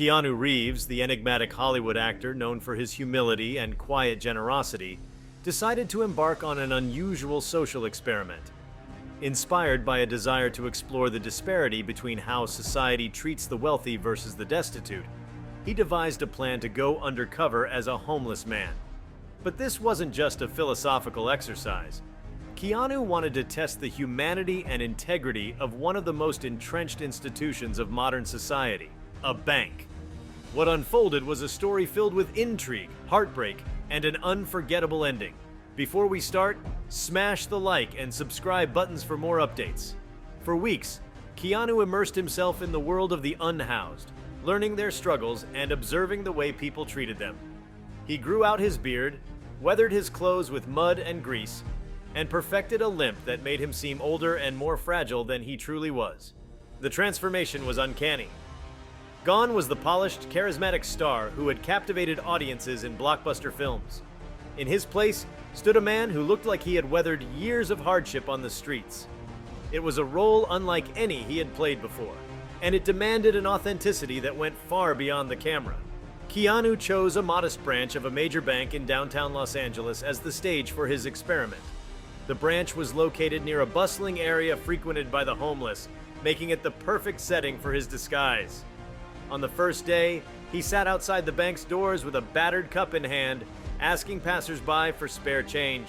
Keanu Reeves, the enigmatic Hollywood actor known for his humility and quiet generosity, decided to embark on an unusual social experiment. Inspired by a desire to explore the disparity between how society treats the wealthy versus the destitute, he devised a plan to go undercover as a homeless man. But this wasn't just a philosophical exercise. Keanu wanted to test the humanity and integrity of one of the most entrenched institutions of modern society, a bank. What unfolded was a story filled with intrigue, heartbreak, and an unforgettable ending. Before we start, smash the like and subscribe buttons for more updates. For weeks, Keanu immersed himself in the world of the unhoused, learning their struggles and observing the way people treated them. He grew out his beard, weathered his clothes with mud and grease, and perfected a limp that made him seem older and more fragile than he truly was. The transformation was uncanny. Gone was the polished, charismatic star who had captivated audiences in blockbuster films. In his place stood a man who looked like he had weathered years of hardship on the streets. It was a role unlike any he had played before, and it demanded an authenticity that went far beyond the camera. Keanu chose a modest branch of a major bank in downtown Los Angeles as the stage for his experiment. The branch was located near a bustling area frequented by the homeless, making it the perfect setting for his disguise. On the first day, he sat outside the bank's doors with a battered cup in hand, asking passersby for spare change.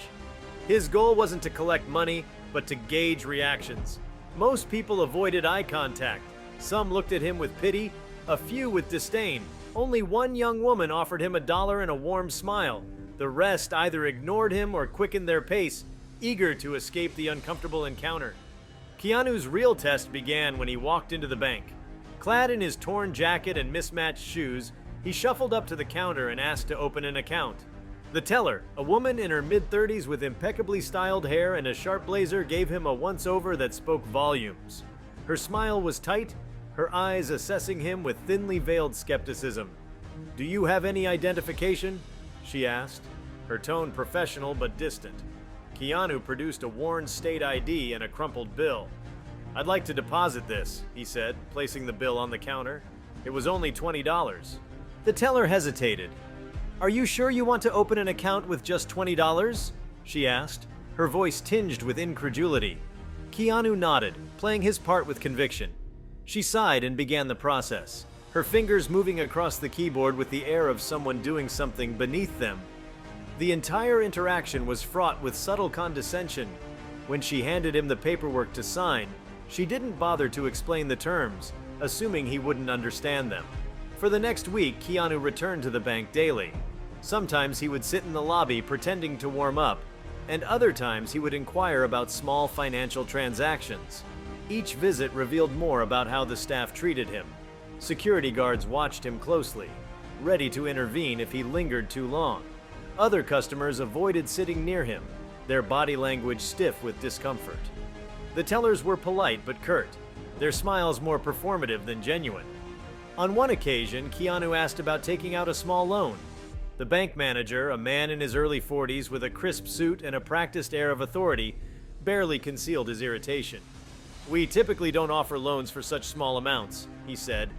His goal wasn't to collect money, but to gauge reactions. Most people avoided eye contact. Some looked at him with pity, a few with disdain. Only one young woman offered him $1 and a warm smile. The rest either ignored him or quickened their pace, eager to escape the uncomfortable encounter. Keanu's real test began when he walked into the bank. Clad in his torn jacket and mismatched shoes, he shuffled up to the counter and asked to open an account. The teller, a woman in her mid-30s with impeccably styled hair and a sharp blazer, gave him a once-over that spoke volumes. Her smile was tight, her eyes assessing him with thinly veiled skepticism. "Do you have any identification?" she asked, her tone professional but distant. Keanu produced a worn state ID and a crumpled bill. "I'd like to deposit this," he said, placing the bill on the counter. It was only $20. The teller hesitated. "Are you sure you want to open an account with just $20? She asked, her voice tinged with incredulity. Keanu nodded, playing his part with conviction. She sighed and began the process, her fingers moving across the keyboard with the air of someone doing something beneath them. The entire interaction was fraught with subtle condescension. When she handed him the paperwork to sign, she didn't bother to explain the terms, assuming he wouldn't understand them. For the next week, Keanu returned to the bank daily. Sometimes he would sit in the lobby pretending to warm up, and other times he would inquire about small financial transactions. Each visit revealed more about how the staff treated him. Security guards watched him closely, ready to intervene if he lingered too long. Other customers avoided sitting near him, their body language stiff with discomfort. The tellers were polite but curt, their smiles more performative than genuine. On one occasion, Keanu asked about taking out a small loan. The bank manager, a man in his early 40s with a crisp suit and a practiced air of authority, barely concealed his irritation. "We typically don't offer loans for such small amounts," he said,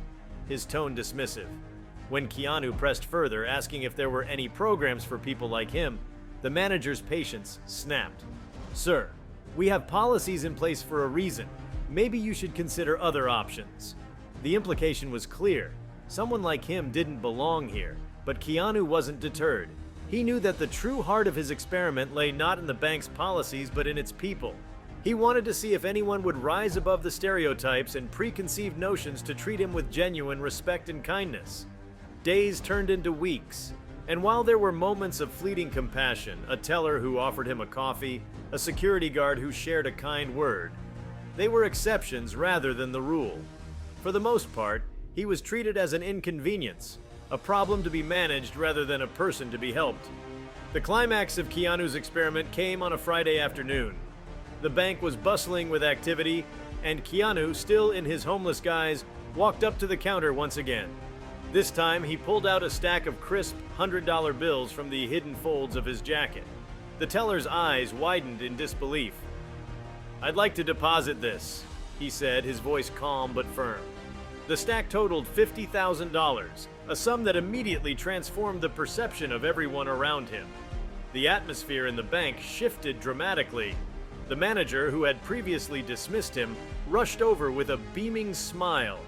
his tone dismissive. When Keanu pressed further, asking if there were any programs for people like him, the manager's patience snapped. "Sir, we have policies in place for a reason. Maybe you should consider other options." The implication was clear. Someone like him didn't belong here, but Keanu wasn't deterred. He knew that the true heart of his experiment lay not in the bank's policies but in its people. He wanted to see if anyone would rise above the stereotypes and preconceived notions to treat him with genuine respect and kindness. Days turned into weeks, and while there were moments of fleeting compassion, a teller who offered him a coffee, a security guard who shared a kind word, they were exceptions rather than the rule. For the most part, he was treated as an inconvenience, a problem to be managed rather than a person to be helped. The climax of Keanu's experiment came on a Friday afternoon. The bank was bustling with activity, and Keanu, still in his homeless guise, walked up to the counter once again. This time, he pulled out a stack of crisp $100 bills from the hidden folds of his jacket. The teller's eyes widened in disbelief. "I'd like to deposit this," he said, his voice calm but firm. The stack totaled $50,000, a sum that immediately transformed the perception of everyone around him. The atmosphere in the bank shifted dramatically. The manager, who had previously dismissed him, rushed over with a beaming smile.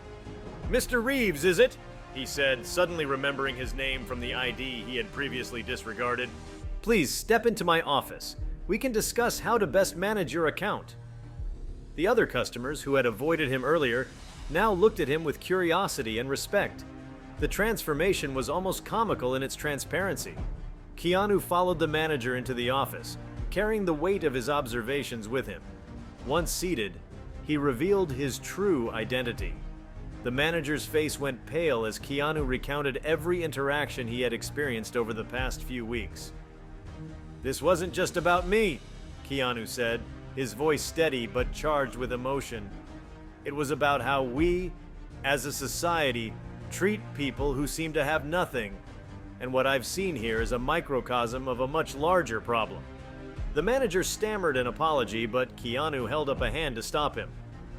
"Mr. Reeves, is it?" he said, suddenly remembering his name from the ID he had previously disregarded. "Please step into my office. We can discuss how to best manage your account." The other customers, who had avoided him earlier, now looked at him with curiosity and respect. The transformation was almost comical in its transparency. Keanu followed the manager into the office, carrying the weight of his observations with him. Once seated, he revealed his true identity. The manager's face went pale as Keanu recounted every interaction he had experienced over the past few weeks. "This wasn't just about me," Keanu said, his voice steady but charged with emotion. "It was about how we, as a society, treat people who seem to have nothing. And what I've seen here is a microcosm of a much larger problem." The manager stammered an apology, but Keanu held up a hand to stop him.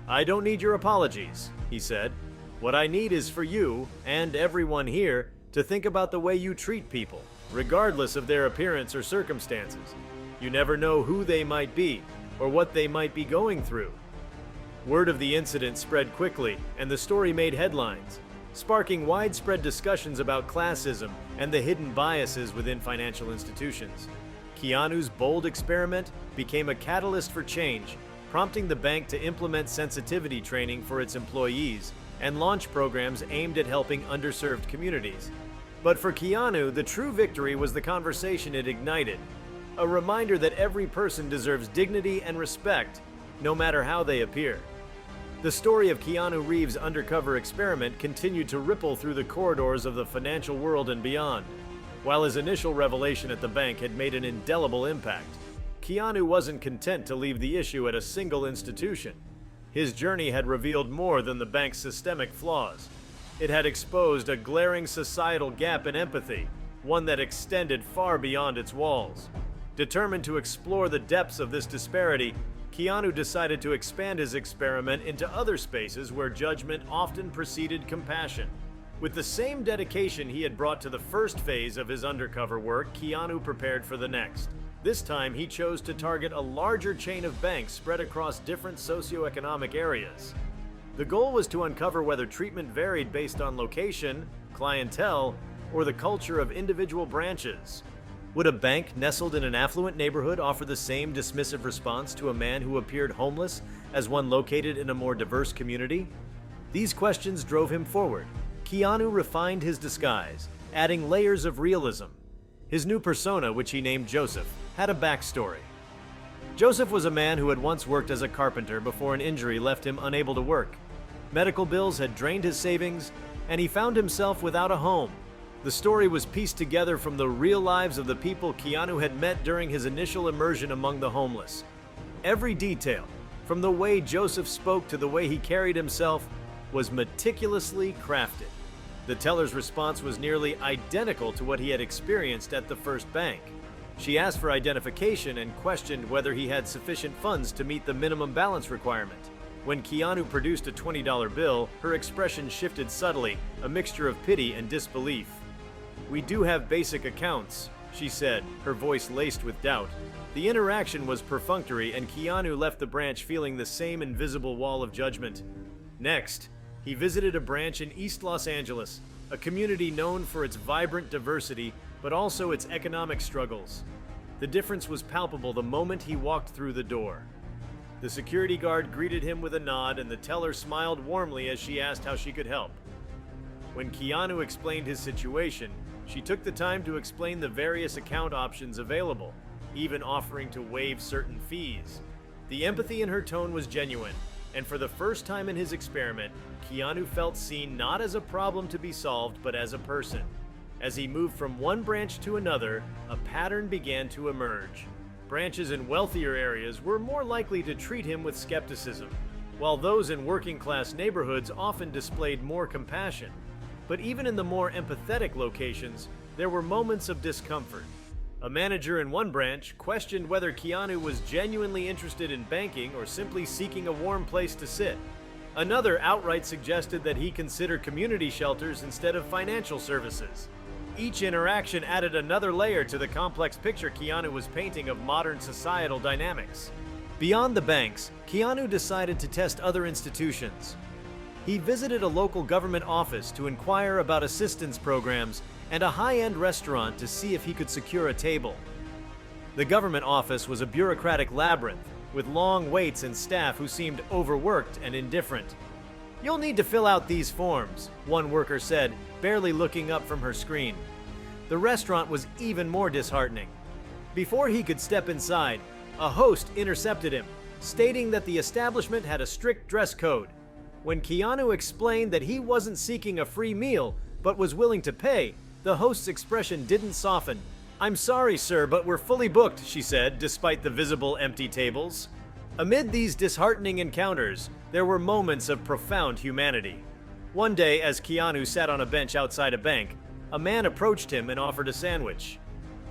"I don't need your apologies," he said. "What I need is for you, and everyone here, to think about the way you treat people, regardless of their appearance or circumstances. You never know who they might be, or what they might be going through." Word of the incident spread quickly, and the story made headlines, sparking widespread discussions about classism and the hidden biases within financial institutions. Keanu's bold experiment became a catalyst for change, prompting the bank to implement sensitivity training for its employees and launch programs aimed at helping underserved communities. But for Keanu, the true victory was the conversation it ignited, a reminder that every person deserves dignity and respect, no matter how they appear. The story of Keanu Reeves' undercover experiment continued to ripple through the corridors of the financial world and beyond. While his initial revelation at the bank had made an indelible impact, Keanu wasn't content to leave the issue at a single institution. His journey had revealed more than the bank's systemic flaws. It had exposed a glaring societal gap in empathy, one that extended far beyond its walls. Determined to explore the depths of this disparity, Keanu decided to expand his experiment into other spaces where judgment often preceded compassion. With the same dedication he had brought to the first phase of his undercover work, Keanu prepared for the next. This time, he chose to target a larger chain of banks spread across different socioeconomic areas. The goal was to uncover whether treatment varied based on location, clientele, or the culture of individual branches. Would a bank nestled in an affluent neighborhood offer the same dismissive response to a man who appeared homeless as one located in a more diverse community? These questions drove him forward. Keanu refined his disguise, adding layers of realism. His new persona, which he named Joseph, had a backstory. Joseph was a man who had once worked as a carpenter before an injury left him unable to work. Medical bills had drained his savings, and he found himself without a home. The story was pieced together from the real lives of the people Keanu had met during his initial immersion among the homeless. Every detail, from the way Joseph spoke to the way he carried himself, was meticulously crafted. The teller's response was nearly identical to what he had experienced at the first bank. She asked for identification and questioned whether he had sufficient funds to meet the minimum balance requirement. When Keanu produced a $20 bill, her expression shifted subtly, a mixture of pity and disbelief. "We do have basic accounts," she said, her voice laced with doubt. The interaction was perfunctory, and Keanu left the branch feeling the same invisible wall of judgment. Next, he visited a branch in East Los Angeles, a community known for its vibrant diversity, but also its economic struggles. The difference was palpable the moment he walked through the door. The security guard greeted him with a nod, and the teller smiled warmly as she asked how she could help. When Keanu explained his situation, she took the time to explain the various account options available, even offering to waive certain fees. The empathy in her tone was genuine, and for the first time in his experiment, Keanu felt seen not as a problem to be solved, but as a person. As he moved from one branch to another, a pattern began to emerge. Branches in wealthier areas were more likely to treat him with skepticism, while those in working-class neighborhoods often displayed more compassion. But even in the more empathetic locations, there were moments of discomfort. A manager in one branch questioned whether Keanu was genuinely interested in banking or simply seeking a warm place to sit. Another outright suggested that he consider community shelters instead of financial services. Each interaction added another layer to the complex picture Keanu was painting of modern societal dynamics. Beyond the banks, Keanu decided to test other institutions. He visited a local government office to inquire about assistance programs and a high-end restaurant to see if he could secure a table. The government office was a bureaucratic labyrinth, with long waits and staff who seemed overworked and indifferent. "You'll need to fill out these forms," one worker said, barely looking up from her screen. The restaurant was even more disheartening. Before he could step inside, a host intercepted him, stating that the establishment had a strict dress code. When Keanu explained that he wasn't seeking a free meal, but was willing to pay, the host's expression didn't soften. "I'm sorry, sir, but we're fully booked," she said, despite the visible empty tables. Amid these disheartening encounters, there were moments of profound humanity. One day, as Keanu sat on a bench outside a bank, a man approached him and offered a sandwich.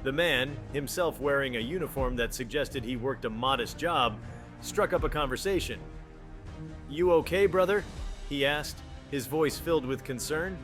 The man, himself wearing a uniform that suggested he worked a modest job, struck up a conversation. "You okay, brother?" he asked, his voice filled with concern.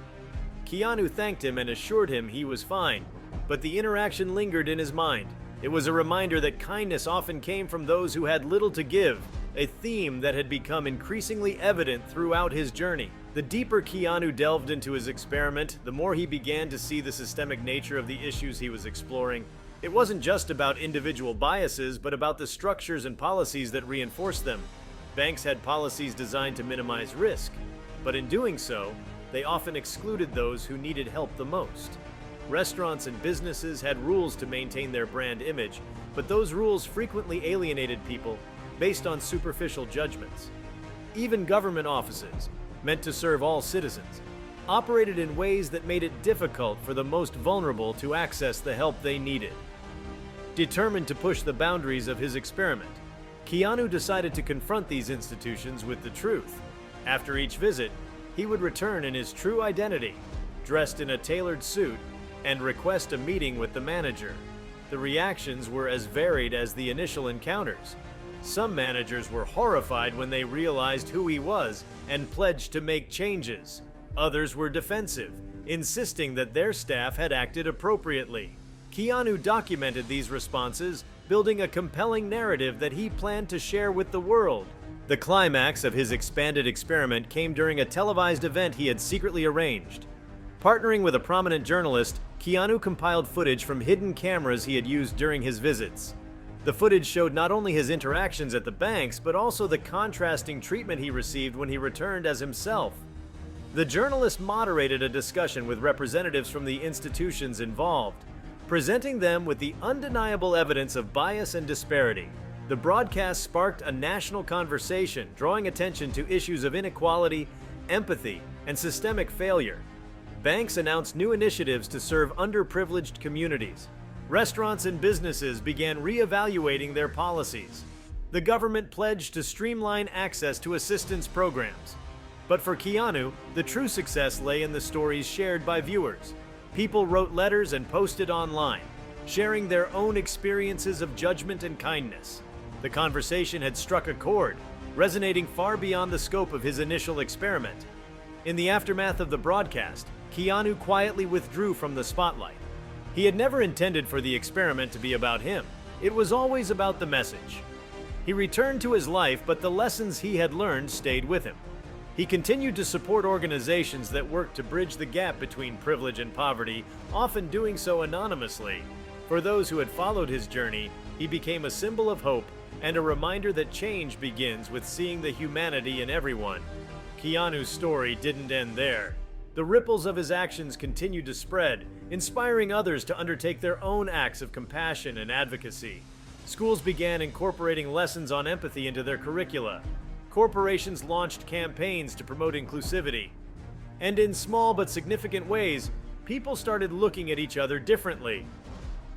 Keanu thanked him and assured him he was fine, but the interaction lingered in his mind. It was a reminder that kindness often came from those who had little to give, a theme that had become increasingly evident throughout his journey. The deeper Keanu delved into his experiment, the more he began to see the systemic nature of the issues he was exploring. It wasn't just about individual biases, but about the structures and policies that reinforced them. Banks had policies designed to minimize risk, but in doing so, they often excluded those who needed help the most. Restaurants and businesses had rules to maintain their brand image, but those rules frequently alienated people based on superficial judgments. Even government offices, meant to serve all citizens, operated in ways that made it difficult for the most vulnerable to access the help they needed. Determined to push the boundaries of his experiment, Keanu decided to confront these institutions with the truth. After each visit, he would return in his true identity, dressed in a tailored suit, and request a meeting with the manager. The reactions were as varied as the initial encounters. Some managers were horrified when they realized who he was and pledged to make changes. Others were defensive, insisting that their staff had acted appropriately. Keanu documented these responses, building a compelling narrative that he planned to share with the world. The climax of his expanded experiment came during a televised event he had secretly arranged. Partnering with a prominent journalist, Keanu compiled footage from hidden cameras he had used during his visits. The footage showed not only his interactions at the banks, but also the contrasting treatment he received when he returned as himself. The journalist moderated a discussion with representatives from the institutions involved, presenting them with the undeniable evidence of bias and disparity. The broadcast sparked a national conversation, drawing attention to issues of inequality, empathy, and systemic failure. Banks announced new initiatives to serve underprivileged communities. Restaurants and businesses began reevaluating their policies. The government pledged to streamline access to assistance programs. But for Keanu, the true success lay in the stories shared by viewers. People wrote letters and posted online, sharing their own experiences of judgment and kindness. The conversation had struck a chord, resonating far beyond the scope of his initial experiment. In the aftermath of the broadcast, Keanu quietly withdrew from the spotlight. He had never intended for the experiment to be about him. It was always about the message. He returned to his life, but the lessons he had learned stayed with him. He continued to support organizations that worked to bridge the gap between privilege and poverty, often doing so anonymously. For those who had followed his journey, he became a symbol of hope and a reminder that change begins with seeing the humanity in everyone. Keanu's story didn't end there. The ripples of his actions continued to spread, inspiring others to undertake their own acts of compassion and advocacy. Schools began incorporating lessons on empathy into their curricula. Corporations launched campaigns to promote inclusivity. And in small but significant ways, people started looking at each other differently.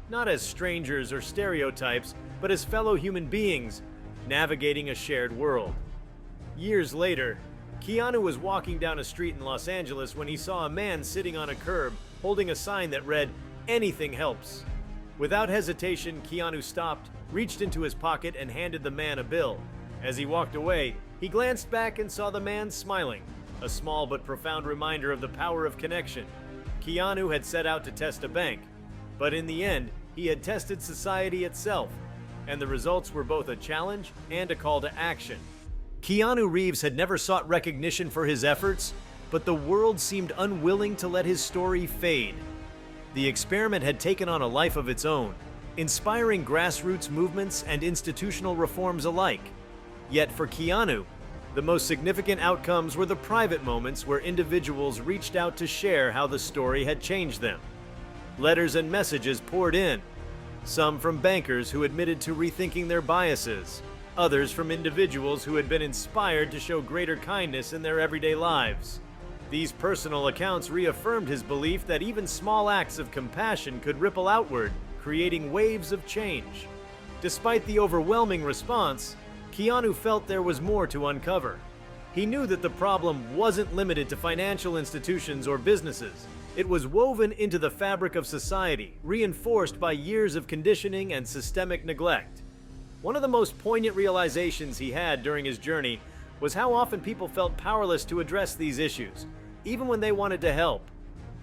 Not as strangers or stereotypes, but as fellow human beings, navigating a shared world. Years later, Keanu was walking down a street in Los Angeles when he saw a man sitting on a curb holding a sign that read, "Anything helps." Without hesitation, Keanu stopped, reached into his pocket, and handed the man a bill. As he walked away, He glanced back and saw the man smiling, a small but profound reminder of the power of connection. Keanu had set out to test a bank, but in the end, he had tested society itself, and the results were both a challenge and a call to action. Keanu Reeves had never sought recognition for his efforts, but the world seemed unwilling to let his story fade. The experiment had taken on a life of its own, inspiring grassroots movements and institutional reforms alike. Yet for Keanu, the most significant outcomes were the private moments where individuals reached out to share how the story had changed them. Letters and messages poured in, some from bankers who admitted to rethinking their biases, others from individuals who had been inspired to show greater kindness in their everyday lives. These personal accounts reaffirmed his belief that even small acts of compassion could ripple outward, creating waves of change. Despite the overwhelming response, Keanu felt there was more to uncover. He knew that the problem wasn't limited to financial institutions or businesses. It was woven into the fabric of society, reinforced by years of conditioning and systemic neglect. One of the most poignant realizations he had during his journey was how often people felt powerless to address these issues, even when they wanted to help.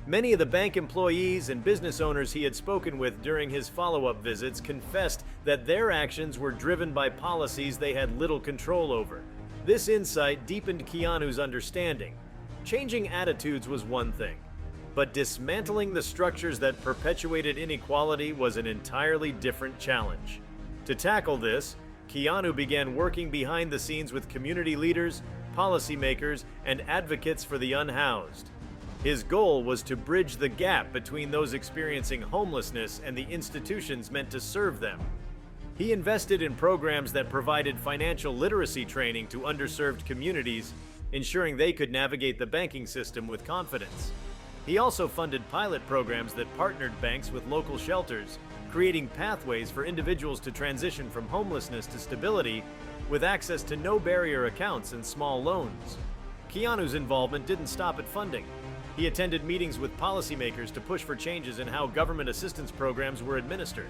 Many of the bank employees and business owners he had spoken with during his follow-up visits confessed that their actions were driven by policies they had little control over. This insight deepened Keanu's understanding. Changing attitudes was one thing, but dismantling the structures that perpetuated inequality was an entirely different challenge. To tackle this, Keanu began working behind the scenes with community leaders, policymakers, and advocates for the unhoused. His goal was to bridge the gap between those experiencing homelessness and the institutions meant to serve them. He invested in programs that provided financial literacy training to underserved communities, ensuring they could navigate the banking system with confidence. He also funded pilot programs that partnered banks with local shelters, creating pathways for individuals to transition from homelessness to stability with access to no-barrier accounts and small loans. Keanu's involvement didn't stop at funding. He attended meetings with policymakers to push for changes in how government assistance programs were administered.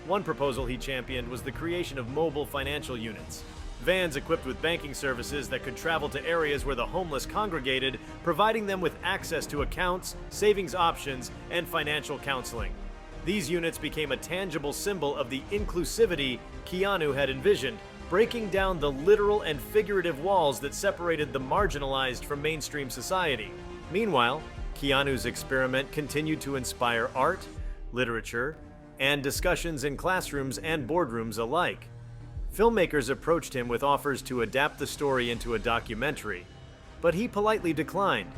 One proposal he championed was the creation of mobile financial units, vans equipped with banking services that could travel to areas where the homeless congregated, providing them with access to accounts, savings options, and financial counseling. These units became a tangible symbol of the inclusivity Keanu had envisioned, breaking down the literal and figurative walls that separated the marginalized from mainstream society. Meanwhile, Keanu's experiment continued to inspire art, literature, and discussions in classrooms and boardrooms alike. Filmmakers approached him with offers to adapt the story into a documentary, but he politely declined,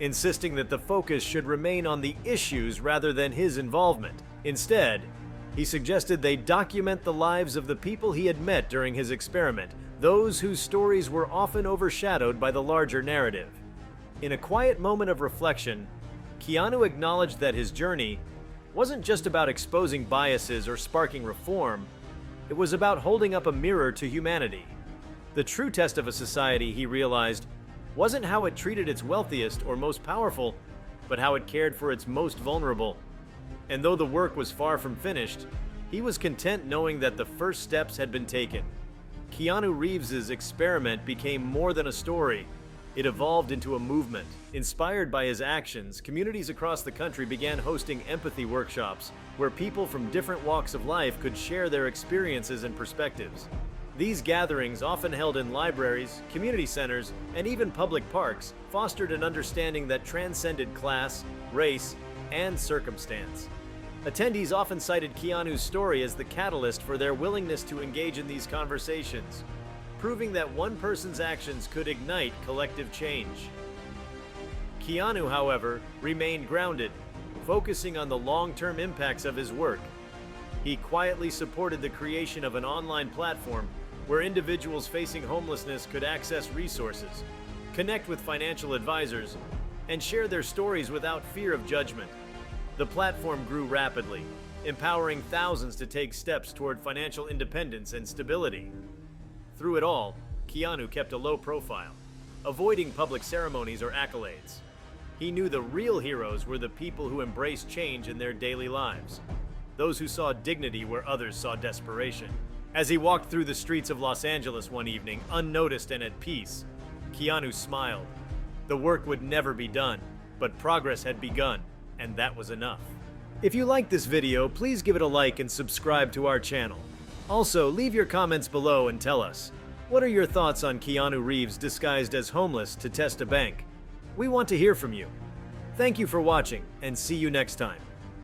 insisting that the focus should remain on the issues rather than his involvement. Instead, he suggested they document the lives of the people he had met during his experiment, those whose stories were often overshadowed by the larger narrative. In a quiet moment of reflection, Keanu acknowledged that his journey wasn't just about exposing biases or sparking reform, it was about holding up a mirror to humanity. The true test of a society, he realized, wasn't how it treated its wealthiest or most powerful, but how it cared for its most vulnerable. And though the work was far from finished, he was content knowing that the first steps had been taken. Keanu Reeves's experiment became more than a story. It evolved into a movement. Inspired by his actions, communities across the country began hosting empathy workshops, where people from different walks of life could share their experiences and perspectives. These gatherings, often held in libraries, community centers, and even public parks, fostered an understanding that transcended class, race, and circumstance. Attendees often cited Keanu's story as the catalyst for their willingness to engage in these conversations, proving that one person's actions could ignite collective change. Keanu, however, remained grounded, focusing on the long-term impacts of his work. He quietly supported the creation of an online platform where individuals facing homelessness could access resources, connect with financial advisors, and share their stories without fear of judgment. The platform grew rapidly, empowering thousands to take steps toward financial independence and stability. Through it all, Keanu kept a low profile, avoiding public ceremonies or accolades. He knew the real heroes were the people who embraced change in their daily lives, those who saw dignity where others saw desperation. As he walked through the streets of Los Angeles one evening, unnoticed and at peace, Keanu smiled. The work would never be done, but progress had begun, and that was enough. If you liked this video, please give it a like and subscribe to our channel. Also, leave your comments below and tell us, what are your thoughts on Keanu Reeves disguised as homeless to test a bank? We want to hear from you. Thank you for watching, and see you next time.